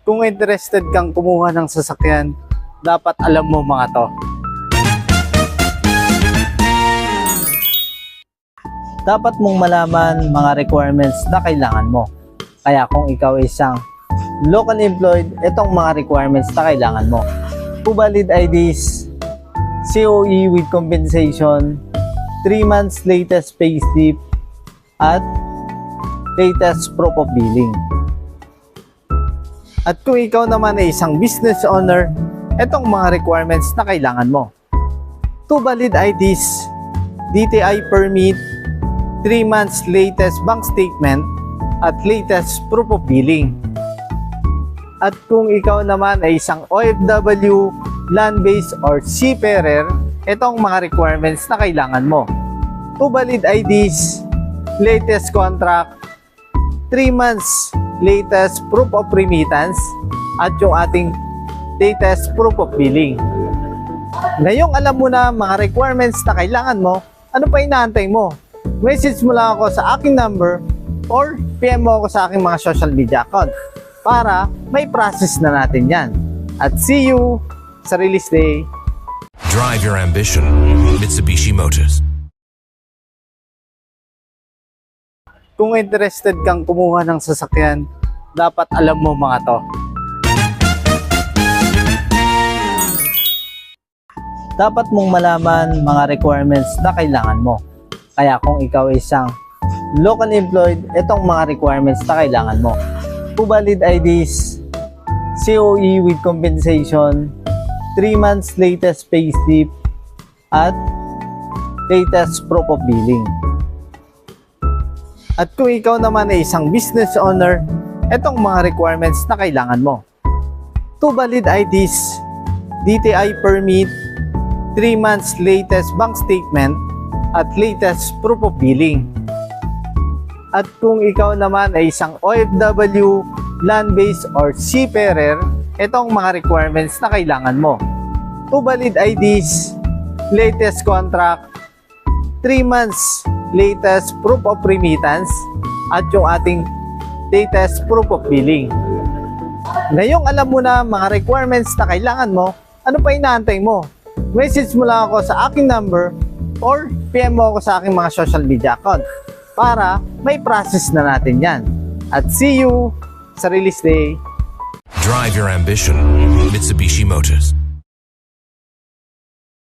Kung interested kang kumuha ng sasakyan, dapat alam mo mga to. Dapat mong malaman mga requirements na kailangan mo. Kaya kung ikaw ay isang local employed, itong mga requirements na kailangan mo. Valid IDs, COE with compensation, 3 months latest payslip, at latest proof of billing. At kung ikaw naman ay isang business owner, itong mga requirements na kailangan mo. 2 valid IDs, DTI permit, 3 months latest bank statement, at latest proof of billing. At kung ikaw naman ay isang OFW, land-based or seafarer, itong mga requirements na kailangan mo. 2 valid IDs, latest contract, 3 months latest proof of remittance, at yung ating latest proof of billing. Ngayong alam mo na mga requirements na kailangan mo, ano pa inaantay mo? Message mo lang ako sa aking number or PM mo ako sa aking mga social media account para may process na natin yan. At see you sa release day. Drive your ambition. Mitsubishi Motors. Kung interested kang kumuha ng sasakyan, dapat alam mo mga to. Dapat mong malaman mga requirements na kailangan mo. Kaya kung ikaw ay isang local employed, itong mga requirements na kailangan mo. Valid IDs, COE with compensation, 3 months latest payslip, at latest proof of billing. At kung ikaw naman ay isang business owner, itong mga requirements na kailangan mo. 2 valid IDs, DTI permit, 3 months latest bank statement, at latest proof of billing. At kung ikaw naman ay isang OFW, land-based or seafarer, itong mga requirements na kailangan mo. 2 valid IDs, latest contract, 3 months latest proof of remittance, at yung ating latest proof of billing. Ngayong alam mo na mga requirements na kailangan mo, ano pa inaantay mo? Message mo lang ako sa aking number or PM mo ako sa aking mga social media account para may process na natin yan. At see you sa release day. Drive your ambition. Mitsubishi Motors.